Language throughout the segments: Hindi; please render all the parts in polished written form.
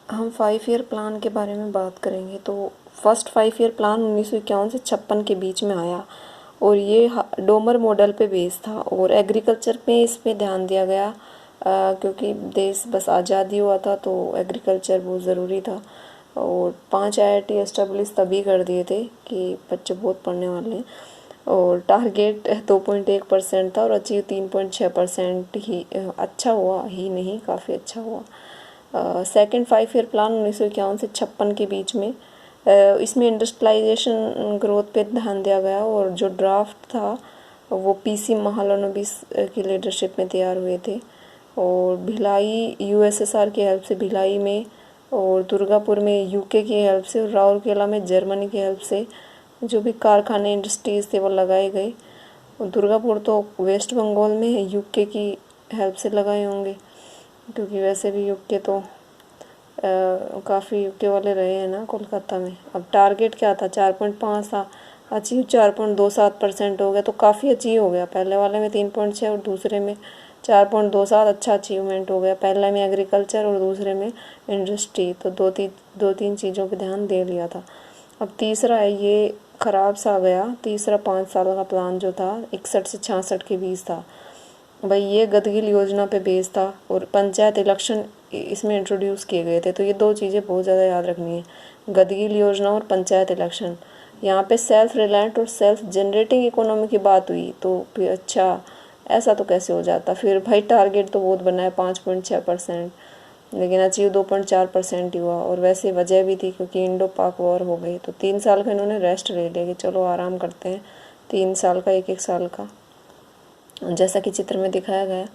हम 5 ईयर प्लान के बारे में बात करेंगे। तो फर्स्ट 5 ईयर प्लान 1951 से 56 के बीच में आया और ये डोमर मॉडल पे बेस्ड था और एग्रीकल्चर पे इस पे ध्यान दिया गया क्योंकि देश बस आज़ादी हुआ था तो एग्रीकल्चर बहुत ज़रूरी था। और 5 IIT एस्टेब्लिश तभी कर दिए थे कि बच्चे बहुत पढ़ने वाले हैं और टारगेट 2.1% था और अचीव 3.6% ही अच्छा हुआ ही नहीं, काफ़ी अच्छा हुआ। सेकंड 5 ईयर प्लान 1951 से 56 के बीच में इसमें इंडस्ट्रियलाइजेशन ग्रोथ पे ध्यान दिया गया और जो ड्राफ्ट था वो PC महालनोबिस की लीडरशिप में तैयार हुए थे। और भिलाई USSR की हेल्प से भिलाई में और दुर्गापुर में UK की हेल्प से और राउरकेला में जर्मनी की हेल्प से जो भी कारखाने इंडस्ट्रीज थे वो लगाए गए। और दुर्गापुर तो वेस्ट बंगाल में है, UK की हेल्प से लगाए होंगे क्योंकि वैसे भी UK तो काफ़ी UK वाले रहे हैं ना कोलकाता में। अब टारगेट क्या था, 4.5 था, अचीव 4.27% हो गया तो काफ़ी अचीव हो गया। पहले वाले में 3.6 और दूसरे में 4.27, अच्छा अचीवमेंट हो गया। पहले में एग्रीकल्चर और दूसरे में इंडस्ट्री, तो दो तीन चीज़ों पे ध्यान दे लिया था। अब तीसरा है, ये ख़राब सा गया। तीसरा 5 साल का प्लान जो था 61 से 66 के बीच था भाई, ये गदगिल योजना पे बेस था और पंचायत इलेक्शन इसमें इंट्रोड्यूस किए गए थे। तो ये दो चीज़ें बहुत ज़्यादा याद रखनी है, गदगिल योजना और पंचायत इलेक्शन। यहाँ पे सेल्फ रिलायंट और सेल्फ जनरेटिंग इकोनॉमी की बात हुई तो फिर अच्छा, ऐसा तो कैसे हो जाता। फिर भाई टारगेट तो बहुत बना है 5.6%, लेकिन अचीव 2.4% ही हुआ। और वैसे वजह भी थी क्योंकि इंडो पाक वॉर हो गई तो 3 साल का इन्होंने रेस्ट ले लिया कि चलो आराम करते हैं, 3 साल का, एक साल का, जैसा कि चित्र में दिखाया गया।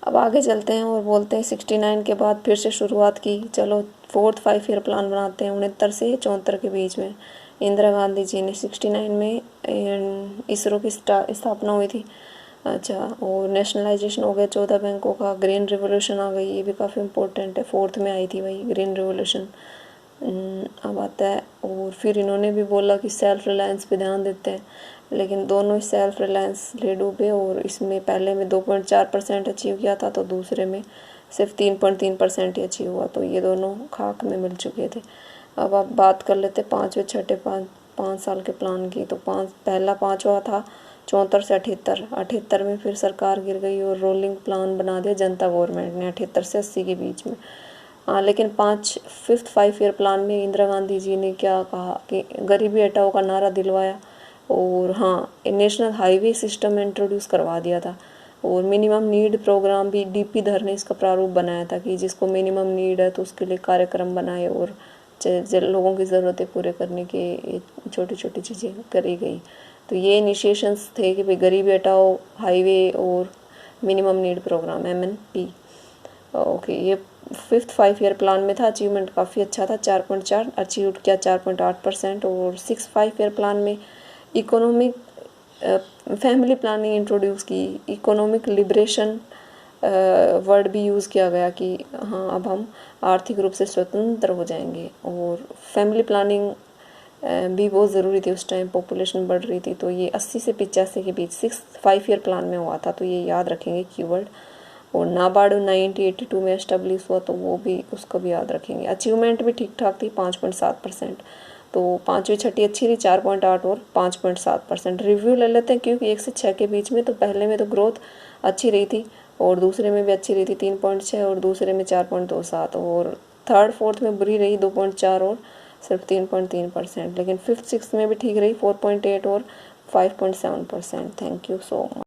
अब आगे चलते हैं और बोलते हैं 69 के बाद फिर से शुरुआत की, चलो फोर्थ 5 ईयर प्लान बनाते हैं। 69 से 74 के बीच में इंदिरा गांधी जी ने 69 में इसरो की स्थापना हुई थी। अच्छा, और नेशनलाइजेशन हो गया 14 बैंकों का, ग्रीन रिवोल्यूशन आ गई, ये भी काफ़ी इम्पोर्टेंट है, 4th में आई थी भाई ग्रीन रिवोल्यूशन। अब आता है और फिर इन्होंने भी बोला कि सेल्फ रिलायंस पे ध्यान देते हैं, लेकिन दोनों सेल्फ रिलायंस ले डूबे। और इसमें पहले में 2.4% अचीव किया था तो दूसरे में सिर्फ 3.3% ही अचीव हुआ, तो ये दोनों खाक में मिल चुके थे। अब आप बात कर लेते 5वें छठे 5 साल के प्लान की। तो पहला 5वां था 74 से 78। 78 में फिर सरकार गिर गई और रोलिंग प्लान बना दिया जनता गवर्नमेंट ने 78 से 80 के बीच में। हाँ, लेकिन 5th 5 ईयर प्लान में इंदिरा गांधी जी ने क्या कहा कि गरीबी हटाओ का नारा दिलवाया और हाँ, नेशनल हाईवे सिस्टम इंट्रोड्यूस करवा दिया था। और मिनिमम नीड प्रोग्राम भी DP धर ने इसका प्रारूप बनाया था कि जिसको मिनिमम नीड है तो उसके लिए कार्यक्रम बनाए और लोगों की ज़रूरतें पूरे करने के छोटी छोटी चीज़ें करी गई। तो ये इनिशिएशंस थे कि भाई गरीबी हटाओ, हाईवे और minimum need programme MNP। Okay, ये 5th 5 ईयर प्लान में था। अचीवमेंट काफ़ी अच्छा था, 4.4 अचीव किया, 4.8%। और 6 5 ईयर प्लान में इकोनॉमिक फैमिली प्लानिंग इंट्रोड्यूस की, इकोनॉमिक लिबरेशन वर्ड भी यूज़ किया गया कि हाँ अब हम आर्थिक रूप से स्वतंत्र हो जाएंगे। और फैमिली प्लानिंग भी बहुत ज़रूरी थी उस टाइम, पॉपुलेशन बढ़ रही थी। तो ये 80 से 85 के बीच 6 5 ईयर प्लान में हुआ था, तो ये याद रखेंगे कीवर्ड। और नाबार्ड 1982 में एस्टेब्लिश हुआ तो वो भी, उसको भी याद रखेंगे। अचीवमेंट भी ठीक ठाक थी, 5.7%। तो 5वीं छठी अच्छी थी, 4.8 और 5.7%। रिव्यू ले लेते हैं क्योंकि 1 से 6 के बीच में। तो पहले में तो ग्रोथ अच्छी रही थी और दूसरे में भी अच्छी रही थी, 3.6 और दूसरे में 4.27। और 3rd 4th में बुरी रही, 2.4 और सिर्फ 3.3%। लेकिन 5th 6th में भी ठीक रही, 4.8 और 5.7%। Thank you so much.